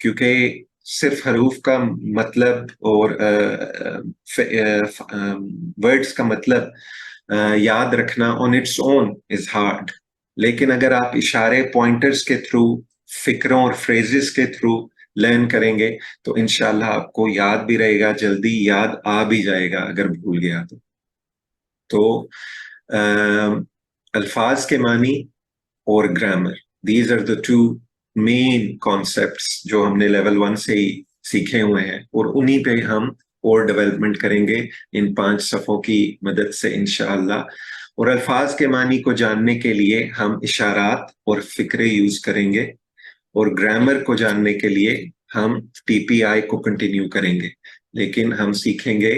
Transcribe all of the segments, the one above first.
کیونکہ صرف حروف کا مطلب اور ورڈز کا مطلب یاد رکھنا on its own is hard, لیکن اگر آپ اشارے پوائنٹرز کے تھرو، فکروں اور فریزز کے تھرو لرن کریں گے تو انشاءاللہ آپ کو یاد بھی رہے گا، جلدی یاد آ بھی جائے گا اگر بھول گیا تو الفاظ کے معنی اور grammar, these are the two main concepts جو ہم نے لیول 1 سے ہی سیکھے ہوئے ہیں، اور انہی پہ ہم اور ڈیولپمنٹ کریں گے ان 5 صفوں کی مدد سے انشاءاللہ۔ اور الفاظ کے معنی کو جاننے کے لیے ہم اشارات اور فکرے یوز کریں گے، اور گرامر کو جاننے کے لیے ہم ٹی پی آئی کو کنٹینیو کریں گے، لیکن ہم سیکھیں گے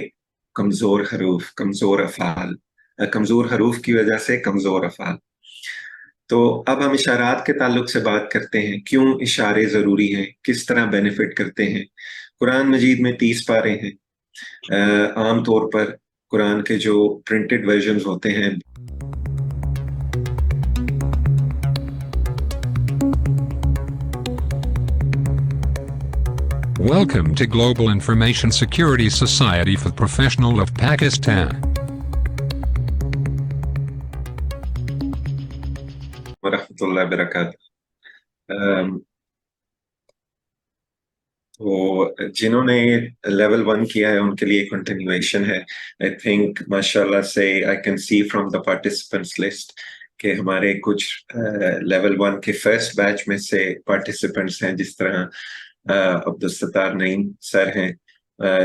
کمزور حروف، کمزور افعال، کمزور حروف کی وجہ سے کمزور افعال۔ تو اب ہم اشارات کے تعلق سے بات کرتے ہیں، کیوں اشارے ضروری ہیں، کس طرح بینیفٹ کرتے ہیں۔ قرآن مجید میں 30 پارے ہیں۔ عام طور پر قرآن کے جو پرنٹڈ ورژنز ہوتے ہیں Welcome to Global Information Security Society for Professionals of Pakistan. ورحمۃ اللہ وبرکاتہ۔ تو جنہوں نے لیول 1 کیا ہے ان کے لیے کنٹینیویشن ہے۔ آئی تھنک ماشاء اللہ سے I can see from the participants list کہ ہمارے کچھ لیول 1 کے فرسٹ بیچ میں سے پارٹیسپینٹس ہیں، جس طرح عبدالستار نعیم سر ہیں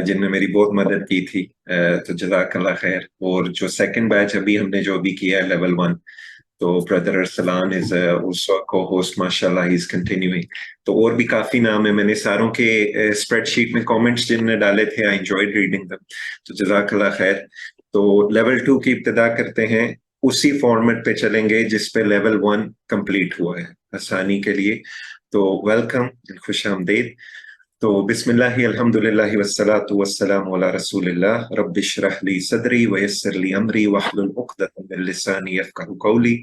جن نے میری بہت مدد کی تھی، تو جزاک اللہ خیر۔ اور جو سیکنڈ بیچ ابھی ہم نے جو بھی کیا ہے لیول 1، تو برادر ارسلان از also کو ہوسٹ، ماشاء اللہ ہی از کنٹینیوئنگ۔ تو اور بھی کافی نام ہے، میں نے ساروں کے اسپریڈ شیٹ میں کامنٹس جن نے ڈالے تھے، آئی انجوائڈ ریڈنگ دم، تو جزاک اللہ خیر۔ تو لیول 2 کی ابتدا کرتے ہیں، اسی فارمیٹ پہ چلیں گے جس پہ لیول 1 کمپلیٹ ہوا ہے آسانی کے لیے۔ تو ویلکم، خوش آمدید۔ تو بسم اللہ الحمدللہ والصلاة والسلام علی رسول اللہ، رب اشرح لی صدری ویسر لی امری واحلل عقدۃ من لسانی یفقہوا قولی،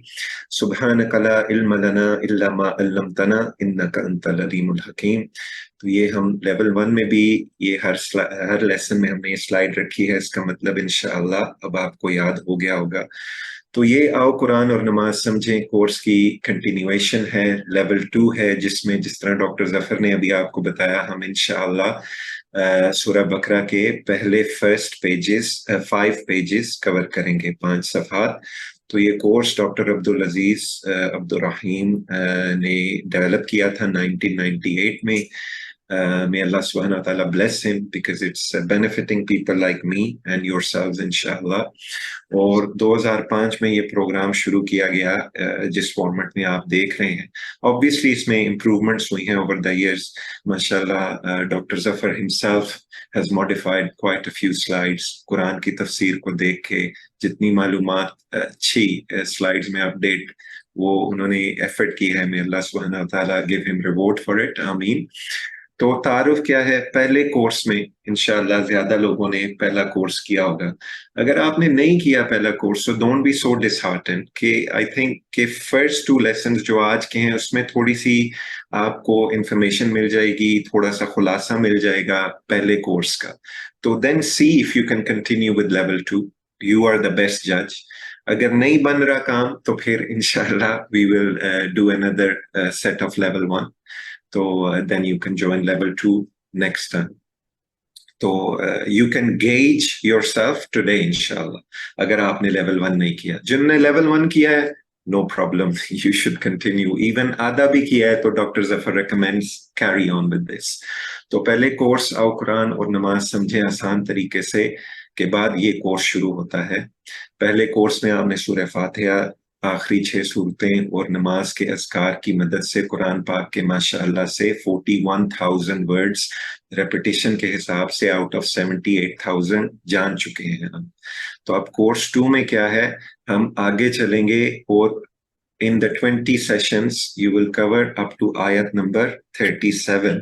سبحانک لا علم لنا الا ما علمتنا انک انت العلیم الحکیم۔ تو یہ ہم لیول 1 میں بھی یہ ہر لیسن میں ہم نے یہ سلائیڈ رکھی ہے، اس کا مطلب انشاءاللہ اب آپ کو یاد ہو گیا ہوگا۔ تو یہ آؤ قرآن اور نماز سمجھیں کورس کی کنٹینیویشن ہے، لیول 2 ہے، جس میں جس طرح ڈاکٹر ظفر نے ابھی آپ کو بتایا، ہم انشاءاللہ سورہ بقرہ کے پہلے فرسٹ پیجز 5 پیجز کور کریں گے، 5 صفحات۔ تو یہ کورس ڈاکٹر عبدالعزیز عبدالرحیم نے ڈیولپ کیا تھا 1998 میں۔ May Allah subhanahu wa ta'ala bless him because it's benefiting people like me and yourselves inshallah۔ اور 2005 میں یہ پروگرام شروع کیا گیا جس فارمیٹ میں آپ دیکھ رہے ہیں۔ obviously اس میں امپروومنٹس ہوئی ہیں over the years، ماشاءاللہ doctor Zafar himself has modified quite a few slides۔ قرآن کی تفسیر کو دیکھ کے جتنی معلومات اچھی سلائیڈز میں اپڈیٹ وہ انہوں نے ایفرٹ کی ہے، may Allah subhanahu wa ta'ala give him reward for it، آمین۔ تو تعارف کیا ہے؟ پہلے کورس میں انشاءاللہ زیادہ لوگوں نے پہلا کورس کیا ہوگا۔ اگر آپ نے نہیں کیا پہلا کورس تو ڈونٹ بی سو ڈس ہارٹنڈ، کہ آئی تھنک کہ فرسٹ 2 لیسنز جو آج کے ہیں اس میں تھوڑی سی آپ کو انفارمیشن مل جائے گی، تھوڑا سا خلاصہ مل جائے گا پہلے کورس کا۔ تو then see if you can continue with level 2، you are the best جج۔ اگر نہیں بن رہا کام تو پھر انشاءاللہ we will do another set of level 1۔ تو then you can join level 2 next time۔ تو you can gauge yourself today انشاءاللہ اگر آپ نے level 1 نہیں کیا۔ جن نے level 1 کیا ہے no problem you should continue، even آدھا بھی کیا ہے تو doctor Zafar recommends carry on with this۔ تو پہلے کورس آؤ قرآن اور نماز سمجھیں آسان طریقے سے کے بعد یہ کورس شروع ہوتا ہے۔ پہلے کورس میں آپ نے سورہ فاتحہ، آخری 6 صورتیں اور نماز کے اذکار کی مدد سے قرآن پاک کے ماشاءاللہ سے 41,000 ورڈز ریپیٹیشن کے حساب سے آؤٹ آف 78,000 جان چکے ہیں ہم۔ تو اب کورس 2 میں کیا ہے، ہم آگے چلیں گے اور in the 20 sessions you will cover up to آیت number 37،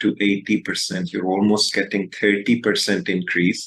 to 80%, you're almost getting 30% increase.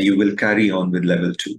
you will carry on with level 2.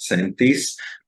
37,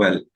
well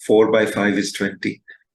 4 by 5 is 20।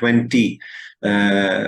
20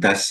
10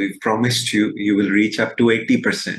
we promised you will reach up to 80%।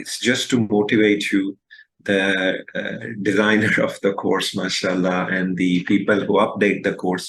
it's just to motivate you, the designer of the course mashallah and the people who update the course,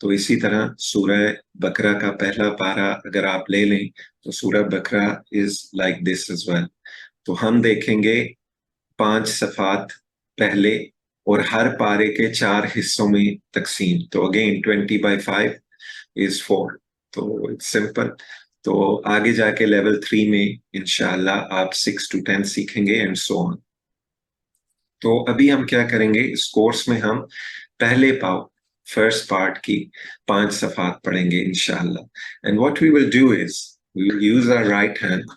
تو اسی طرح سورہ بقرہ کا پہلا پارہ اگر آپ لے لیں تو سورہ بقرہ is like this is well. تو ہم دیکھیں گے 5 صفحات پہلے اور ہر پارے کے 4 حصوں میں تقسیم. تو اگین 20/5 is 4. تو it's simple. تو آگے جا کے لیول 3 میں انشاءاللہ آپ 6 to 10 سیکھیں گے and so on. تو ابھی ہم کیا کریں گے اس کورس میں ہم پہلے پاؤ فرسٹ پارٹ کی 5 صفحات پڑھیں گے انشاءاللہ. And what we will do is we will use our right hand.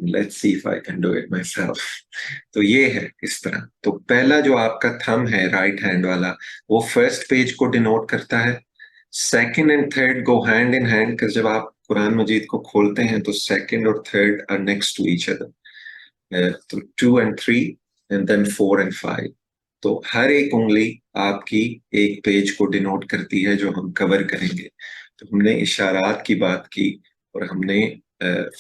Let's see if I can do it myself. تو یہ ہے اس طرح. تو پہلا جو آپ کا تھم ہے رائٹ ہینڈ والا وہ فرسٹ پیج کو ڈینوٹ کرتا ہے. Second and third go hand in hand کہ جب آپ قرآن مجید کو کھولتے ہیں تو سیکنڈ اور third are next to each other. تو 2 and 3 and then 4 and 5. تو ہر ایک انگلی آپ کی ایک پیج کو ڈینوٹ کرتی ہے جو ہم کور کریں گے. تو ہم نے اشارات کی بات کی اور ہم نے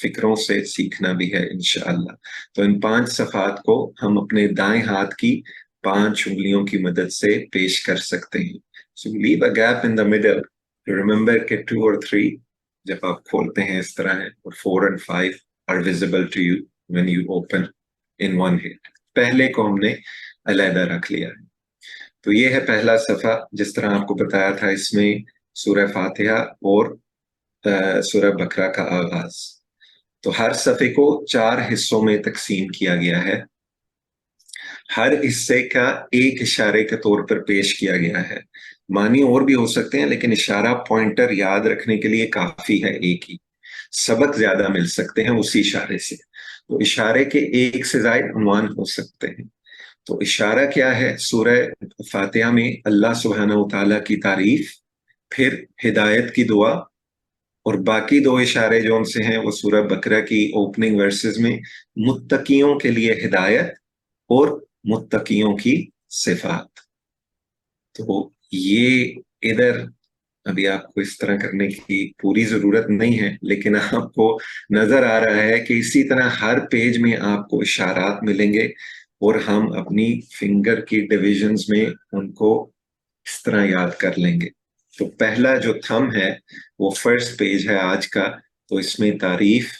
فکروں سے سیکھنا بھی ہے انشاءاللہ. تو ان 5 صفحات کو ہم اپنے دائیں ہاتھ کی 5 انگلیوں کی مدد سے پیش کر سکتے ہیں. So leave a gap in the middle. Remember کہ 2 اور 3 جب آپ کھولتے ہیں اس طرح ہے اور 4 and 5 are visible to you when you open in one hit. پہلے کو ہم نے علیحدہ رکھ لیا ہے. تو یہ ہے پہلا صفحہ. جس طرح آپ کو بتایا تھا اس میں سورہ فاتحہ اور سورہ بقرہ کا آغاز. تو ہر صفحے کو 4 حصوں میں تقسیم کیا گیا ہے. ہر حصے کا ایک اشارے کے طور پر پیش کیا گیا ہے. معنی اور بھی ہو سکتے ہیں لیکن اشارہ پوائنٹر یاد رکھنے کے لیے کافی ہے ایک ہی. سبق زیادہ مل سکتے ہیں اسی اشارے سے. تو اشارے کے ایک سے زائد عنوان ہو سکتے ہیں. تو اشارہ کیا ہے؟ سورہ فاتحہ میں اللہ سبحانہ وتعالیٰ کی تعریف، پھر ہدایت کی دعا، اور باقی 2 اشارے جو ان سے ہیں وہ سورہ بقرہ کی اوپننگ ورسز میں متقیوں کے لیے ہدایت اور متقیوں کی صفات. تو یہ ادھر ابھی آپ کو اس طرح کرنے کی پوری ضرورت نہیں ہے لیکن آپ کو نظر آ رہا ہے کہ اسی طرح ہر پیج میں آپ کو اشارات ملیں گے اور ہم اپنی فنگر کی ڈویژنز میں ان کو اس طرح یاد کر لیں گے. تو پہلا جو تھم ہے وہ فرسٹ پیج ہے آج کا. تو اس میں تعریف،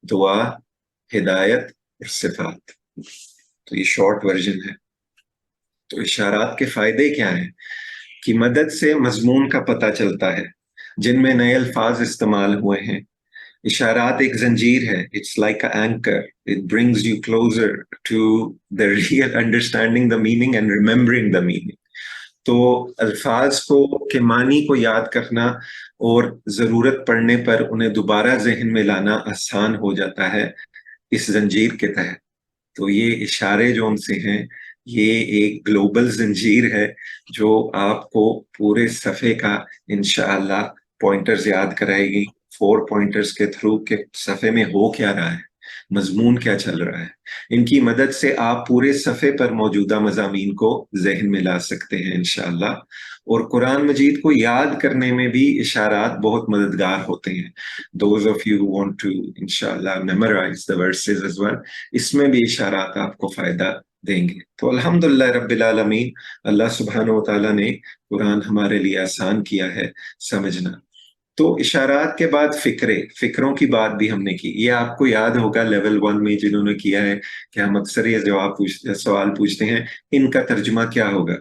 دعا، ہدایت اور صفات. تو یہ شارٹ ورژن ہے. تو اشارات کے فائدے کیا ہیں؟ کی مدد سے مضمون کا پتہ چلتا ہے جن میں نئے الفاظ استعمال ہوئے ہیں. اشارات ایک زنجیر ہے. It's like an anchor. It brings you closer to the real understanding the meaning and remembering the meaning. تو الفاظ کو کے معنی کو یاد کرنا اور ضرورت پڑنے پر انہیں دوبارہ ذہن میں لانا آسان ہو جاتا ہے اس زنجیر کے تحت. تو یہ اشارے جو ان سے ہیں یہ ایک گلوبل زنجیر ہے جو آپ کو پورے صفحے کا انشاءاللہ پوائنٹرز یاد کرائے گی. 4 پوائنٹرز کے تھرو کہ صفحے میں ہو کیا رہا ہے، مضمون کیا چل رہا ہے. ان کی مدد سے آپ پورے صفحے پر موجودہ مضامین کو ذہن میں لا سکتے ہیں انشاءاللہ. اور قرآن مجید کو یاد کرنے میں بھی اشارات بہت مددگار ہوتے ہیں. Those of you who want to انشاءاللہ memorize the verses as well, اس میں بھی اشارات آپ کو فائدہ دیں گے. تو الحمدللہ رب العالمین، اللہ سبحانہ وتعالیٰ نے قرآن ہمارے لیے آسان کیا ہے سمجھنا. تو اشارات کے بعد فکروں کی بات بھی ہم نے کی. یہ آپ کو یاد ہوگا لیول 1 میں جنہوں نے کیا ہے کہ ہم اکثر یہ سوال پوچھتے ہیں ان کا ترجمہ کیا ہوگا.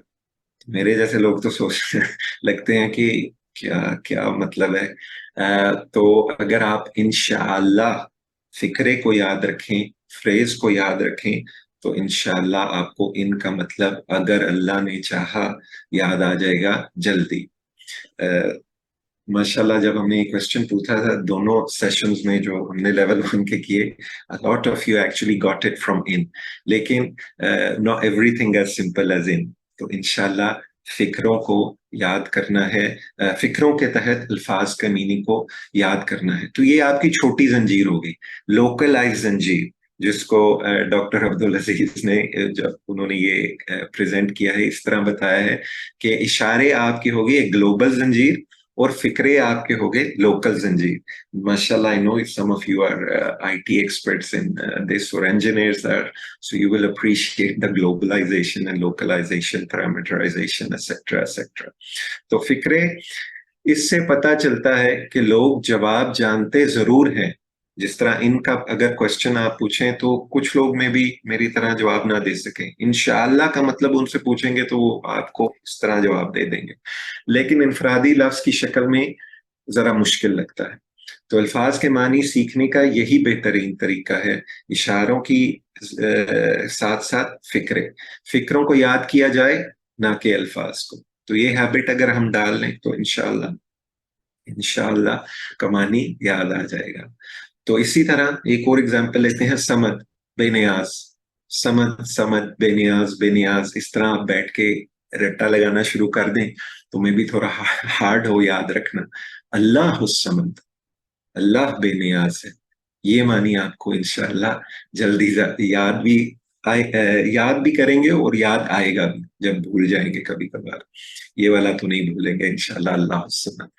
میرے جیسے لوگ تو سوچ لگتے ہیں کہ کیا مطلب ہے. تو اگر آپ انشاءاللہ فکرے کو یاد رکھیں، فریز کو یاد رکھیں تو انشاءاللہ آپ کو ان کا مطلب اگر اللہ نے چاہا یاد آ جائے گا جلدی. ماشاءاللہ جب ہم نے یہ کوشچن پوچھا تھا دونوں سیشنز میں جو ہم نے لیول 1 کے کیے، a lot of you actually got it from in. لیکن not everything as simple as in. تو انشاءاللہ فکروں کو یاد کرنا ہے، فکروں کے تحت الفاظ کا میننگ کو یاد کرنا ہے. تو یہ آپ کی چھوٹی زنجیر ہوگی، لوکلائز زنجیر، جس کو ڈاکٹر عبدالعزیز نے جب انہوں نے یہ پریزنٹ کیا ہے اس طرح بتایا ہے کہ اشارے آپ کی ہوگی ایک گلوبل زنجیر اور فکرے آپ کے ہوگے لوکل زنجیر. ماشاءاللہ I know some of you are IT experts in this or engineers are, so you will appreciate the globalization and localization, parameterization, etc. etc. تو فکرے اس سے پتا چلتا ہے کہ لوگ جواب جانتے ضرور ہیں. جس طرح ان کا اگر کوشچن آپ پوچھیں تو کچھ لوگ میں بھی میری طرح جواب نہ دے سکیں. انشاءاللہ کا مطلب ان سے پوچھیں گے تو وہ آپ کو اس طرح جواب دے دیں گے. لیکن انفرادی لفظ کی شکل میں ذرا مشکل لگتا ہے. تو الفاظ کے معنی سیکھنے کا یہی بہترین طریقہ ہے. اشاروں کی ساتھ ساتھ فکروں کو یاد کیا جائے نہ کہ الفاظ کو. تو یہ ہیبٹ اگر ہم ڈال لیں تو انشاءاللہ کمانی یاد آ جائے گا. تو اسی طرح ایک اور ایگزامپل لیتے ہیں، سمد، بے نیاز. سمد بے نیاز بے نیاز، اس طرح آپ بیٹھ کے رٹا لگانا شروع کر دیں تو میں بھی تھوڑا ہارڈ ہو یاد رکھنا. اللہ الصمد، اللہ بے نیاز ہے. یہ معنی آپ کو انشاءاللہ جلدی یاد بھی کریں گے اور یاد آئے گا بھی جب بھول جائیں گے کبھی کبھار. یہ والا تو نہیں بھولیں گے انشاءاللہ. اللہ الصمد.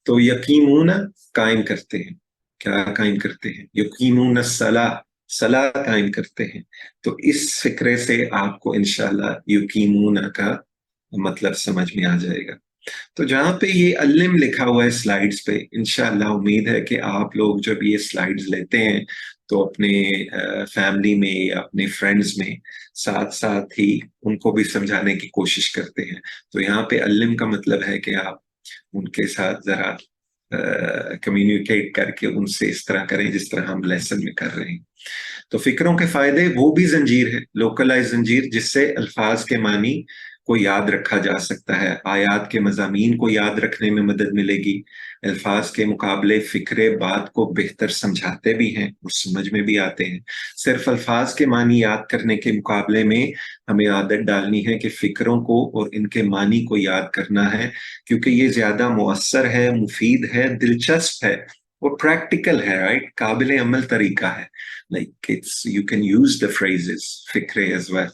تو یقیمون قائم کرتے ہیں. کیا قائم کرتے ہیں؟ یقیمون الصلاۃ، صلاۃ قائم کرتے ہیں. تو اس فکرے سے آپ کو انشاءاللہ یقیمون کا مطلب سمجھ میں آ جائے گا. تو جہاں پہ یہ علم لکھا ہوا ہے سلائیڈز پہ، انشاءاللہ امید ہے کہ آپ لوگ جب یہ سلائیڈز لیتے ہیں تو اپنے فیملی میں یا اپنے فرینڈز میں ساتھ ساتھ ہی ان کو بھی سمجھانے کی کوشش کرتے ہیں. تو یہاں پہ علم کا مطلب ہے کہ آپ ان کے ساتھ ذرا کمیونیکیٹ کر کے ان سے اس طرح کریں جس طرح ہم لیسن میں کر رہے ہیں. تو فکروں کے فائدے، وہ بھی زنجیر ہے، لوکلائز زنجیر، جس سے الفاظ کے معنی کو یاد رکھا جا سکتا ہے. آیات کے مضامین کو یاد رکھنے میں مدد ملے گی. الفاظ کے مقابلے فکرے بات کو بہتر سمجھاتے بھی ہیں اور سمجھ میں بھی آتے ہیں. صرف الفاظ کے معنی یاد کرنے کے مقابلے میں ہمیں عادت ڈالنی ہے کہ فکروں کو اور ان کے معنی کو یاد کرنا ہے، کیونکہ یہ زیادہ مؤثر ہے، مفید ہے، دلچسپ ہے اور پریکٹیکل ہے. رائٹ، قابل عمل طریقہ ہے. like you can use the phrases فکرے as well.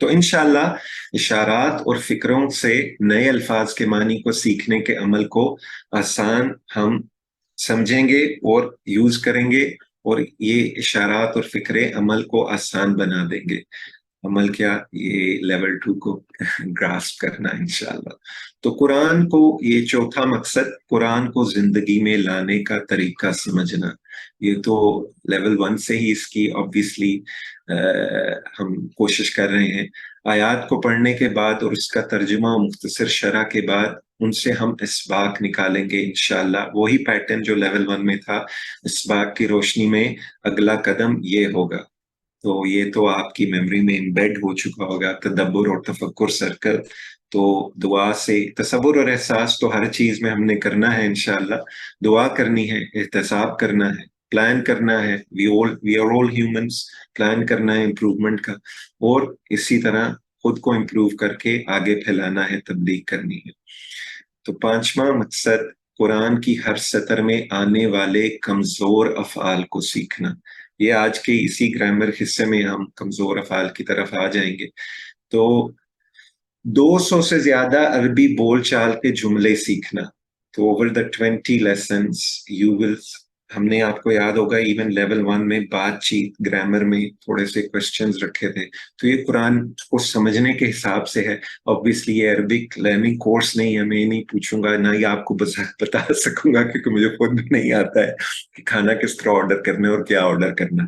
تو انشاءاللہ اشارات اور فکروں سے نئے الفاظ کے معنی کو سیکھنے کے عمل کو آسان ہم سمجھیں گے اور یوز کریں گے، اور یہ اشارات اور فکرے عمل کو آسان بنا دیں گے. عمل کیا؟ یہ لیول 2 کو گراسپ کرنا انشاءاللہ. تو قرآن کو، یہ چوتھا مقصد، قرآن کو زندگی میں لانے کا طریقہ سمجھنا. یہ تو لیول 1 سے ہی اس کی آبویسلی ہم کوشش کر رہے ہیں. آیات کو پڑھنے کے بعد اور اس کا ترجمہ و مختصر شرح کے بعد ان سے ہم اسباق نکالیں گے انشاءاللہ. وہی پیٹرن جو لیول 1 میں تھا. اسباق کی روشنی میں اگلا قدم یہ ہوگا. تو یہ تو آپ کی میموری میں امبیڈ ہو چکا ہوگا، تدبر اور تفکر سرکل. تو دعا سے تصور اور احساس تو ہر چیز میں ہم نے کرنا ہے انشاءاللہ. دعا کرنی ہے، احتساب کرنا ہے، پلان کرنا ہے. We are all humans. Plan کرنا ہے امپروومنٹ کا، اور اسی طرح خود کو امپروو کر کے آگے پھیلانا ہے، تبلیغ کرنی ہے. تو پانچواں مقصد، قرآن کی ہر سطر میں آنے والے کمزور افعال کو سیکھنا. یہ آج کے اسی گرامر حصے میں ہم کمزور افعال کی طرف آ جائیں گے. تو 200 سے زیادہ عربی بول چال کے جملے سیکھنا. تو over the 20 lessons you will, ہم نے آپ کو یاد ہوگا ایون لیول 1 میں بات چیت گرامر میں تھوڑے سے کوشچنز رکھے تھے. تو یہ قرآن کو سمجھنے کے حساب سے ہے. obviously یہ عربک لرننگ کورس نہیں ہے، میں نہیں پوچھوں گا، نہ ہی آپ کو بتا سکوں گا، کیونکہ مجھے خود نہیں آتا ہے کہ کھانا کس طرح آرڈر کرنا ہے اور کیا آرڈر کرنا.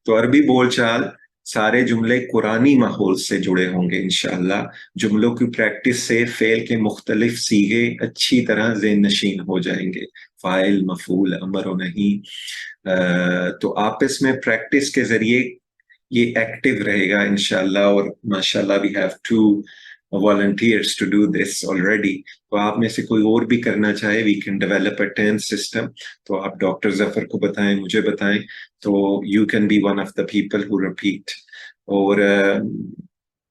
تو عربی بول چال سارے جملے قرآنی ماحول سے جڑے ہوں گے انشاءاللہ. جملوں کی پریکٹس سے فعل کے مختلف صیغے اچھی طرح ذہن نشین ہو جائیں گے. فاعل، مفعول، امر و نہیں. تو آپس میں پریکٹس کے ذریعے یہ ایکٹیو رہے گا انشاءاللہ. اور ماشاءاللہ we have 2 volunteers to do this already. تو آپ میں سے کوئی اور بھی کرنا چاہے، we can develop a turn system. تو آپ ڈاکٹر ظفر کو بتائیں، مجھے بتائیں، تو you can be one of the people who repeat. اور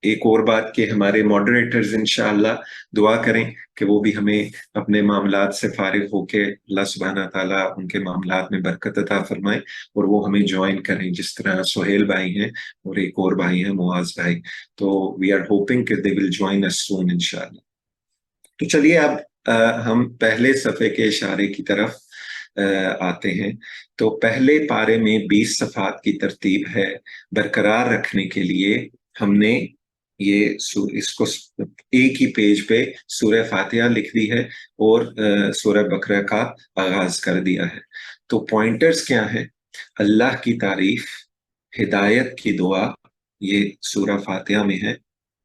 ایک اور بات کہ ہمارے ماڈریٹرز انشاءاللہ دعا کریں کہ وہ بھی ہمیں اپنے معاملات سے فارغ ہو کے اللہ سبحانہ تعالیٰ ان کے معاملات میں برکت عطا فرمائے اور وہ ہمیں جوائن کریں، جس طرح سہیل بھائی ہیں اور ایک اور بھائی ہیں معاذ بھائی. تو وی آر ہوپنگ کہ they will join us soon انشاءاللہ. تو چلیے اب ہم پہلے صفحے کے اشارے کی طرف آتے ہیں. تو پہلے پارے میں 20 صفحات کی ترتیب ہے. برقرار رکھنے کے لیے ہم نے یہ اس کو ایک ہی پیج پہ سورہ فاتحہ لکھ دی ہے اور سورہ بقرہ کا آغاز کر دیا ہے. تو پوائنٹرز کیا ہیں؟ اللہ کی تعریف، ہدایت کی دعا، یہ سورہ فاتحہ میں ہے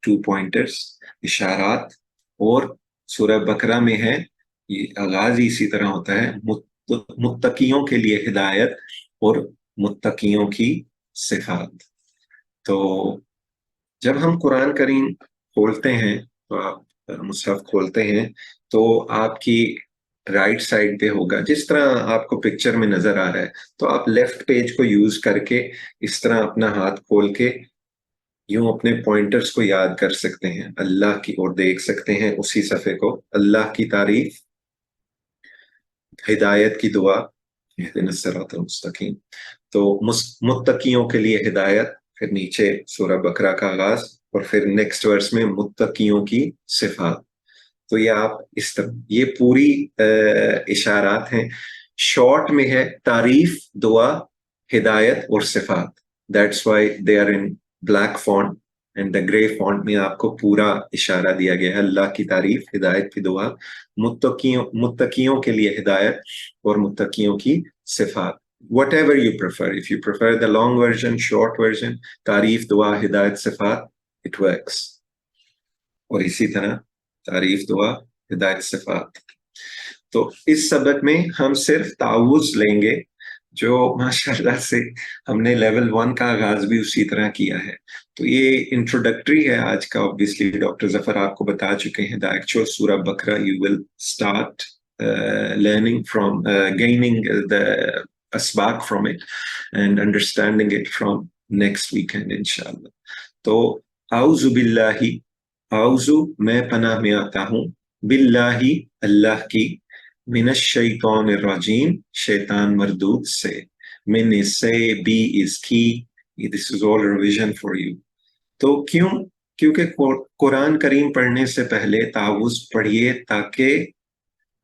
2 پوائنٹرز، اشارات، اور سورہ بقرہ میں ہے، یہ آغاز ہی اسی طرح ہوتا ہے، متقیوں کے لیے ہدایت اور متقیوں کی صفات. تو جب ہم قرآن کریم کھولتے ہیں تو آپ مصحف کھولتے ہیں تو آپ کی رائٹ سائڈ پہ ہوگا، جس طرح آپ کو پکچر میں نظر آ رہا ہے، تو آپ لیفٹ پیج کو یوز کر کے اس طرح اپنا ہاتھ کھول کے یوں اپنے پوائنٹرز کو یاد کر سکتے ہیں، اللہ کی اور دیکھ سکتے ہیں اسی صفحے کو، اللہ کی تعریف، ہدایت کی دعا، اہدنا الصراط المستقیم، تو متقیوں کے لیے ہدایت، پھر نیچے سورہ بقرہ کا آغاز، اور پھر نیکسٹ ورس میں متقیوں کی صفات. تو یہ آپ اس طرح، یہ پوری اشارات ہیں. شارٹ میں ہے تعریف، دعا، ہدایت اور صفات. That's why they are in black font, and the grey font میں آپ کو پورا اشارہ دیا گیا ہے. اللہ کی تعریف، ہدایت کی دعا، متقیوں کے لیے ہدایت اور متقیوں کی صفات. Whatever you prefer, if you prefer the long version, short version, تعریف، دعا، ہدایت، صفات, it works. اور اسی طرح تعریف، دعا، ہدایت، صفات. تو اس سبق میں ہم صرف تعوذ لیں گے، جو ماشاءاللہ سے ہم نے لیول 1 کا آغاز بھی اسی طرح کیا ہے. تو یہ انٹروڈکٹری ہے آج کا. obviously ڈاکٹر ظفر آپ کو بتا چکے ہیں the actual سورہ بقرہ you will start learning from gaining the asbaq from it and understanding it from next weekend inshallah. تو اعوذ باللہ، اعوذ میں پناہ میں آتا ہوں، باللہ اللہ کی، من الشیطان الرجیم شیطان مردود سے، من سے بی از کی. this is all revision for you. تو کیونکہ قرآن کریم پڑھنے سے پہلے تعوذ پڑھیے تاکہ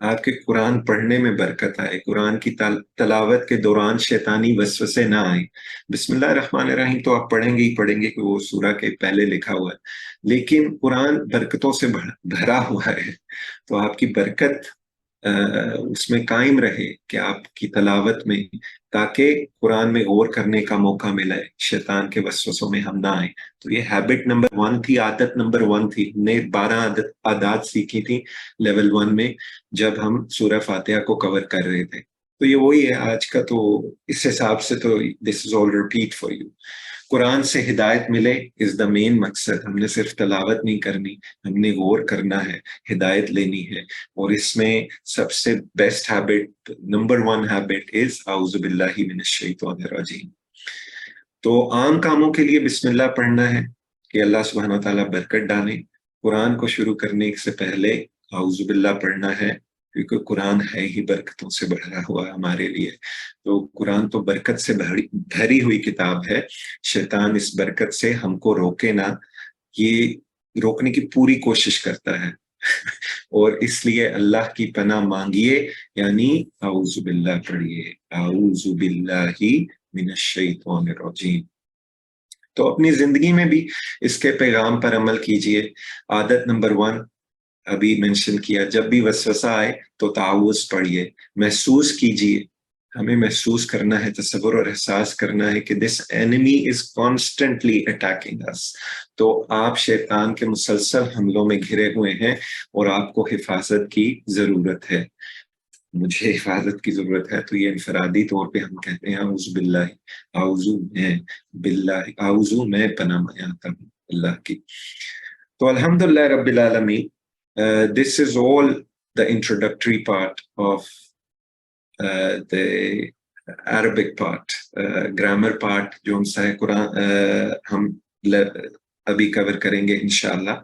آپ کے قرآن پڑھنے میں برکت آئے، قرآن کی تلاوت کے دوران شیطانی وسوسے نہ آئیں. بسم اللہ الرحمن الرحیم تو آپ پڑھیں گے ہی پڑھیں گے کہ وہ سورہ کے پہلے لکھا ہوا ہے، لیکن قرآن برکتوں سے بھرا ہوا ہے، تو آپ کی برکت اس میں قائم رہے کہ آپ کی تلاوت میں، تاکہ قرآن میں غور کرنے کا موقع ملے، شیطان کے وسوسوں میں ہم نہ آئیں. تو یہ ہیبٹ نمبر 1 تھی، عادت نمبر 1 تھی. ہم نے 12 عادات سیکھی تھی لیول 1 میں جب ہم سورہ فاتحہ کو کور کر رہے تھے. تو یہ وہی ہے آج کا. تو اس حساب سے تو دس از آل ریپیٹ فار یو. قرآن سے ہدایت ملے از دا مین مقصد. ہم نے صرف تلاوت نہیں کرنی، ہم نے غور کرنا ہے، ہدایت لینی ہے. اور اس میں سب سے بیسٹ ہیبٹ، نمبر 1 ہیبٹ از اعوذ باللہ من الشیطان الرجیم. تو عام کاموں کے لیے بسم اللہ پڑھنا ہے کہ اللہ سبحانہ و تعالیٰ برکت ڈالیں. قرآن کو شروع کرنے سے پہلے اعوذ باللہ پڑھنا ہے، کیونکہ قرآن ہے ہی برکتوں سے بھرا ہوا ہمارے لیے. تو قرآن تو برکت سے بھری ہوئی کتاب ہے. شیطان اس برکت سے ہم کو روکے نہ، یہ روکنے کی پوری کوشش کرتا ہے. اور اس لیے اللہ کی پناہ مانگیے، یعنی اعوذ باللہ پڑھیے، اعوذ باللہ من الشیطان الرجیم. تو اپنی زندگی میں بھی اس کے پیغام پر عمل کیجئے. عادت نمبر 1 ابھی مینشن کیا، جب بھی وسوسہ آئے تو تعوذ پڑھیے. محسوس کیجئے، ہمیں محسوس کرنا ہے، تصور اور احساس کرنا ہے کہ this enemy is constantly attacking us. تو آپ شیطان کے مسلسل حملوں میں گھرے ہوئے ہیں اور آپ کو حفاظت کی ضرورت ہے. مجھے حفاظت کی ضرورت ہے، تو یہ انفرادی طور پہ ہم کہتے ہیں اعوذ باللہ، اعوذ میں باللہ، اعوذ میں پناہ میں آتا ہوں اللہ کی. تو الحمدللہ رب العالمین. This is all the introductory part of the Arabic part, grammar part جو ہم سہ قرآن ہم ابھی کور کریں گے انشاءاللہ.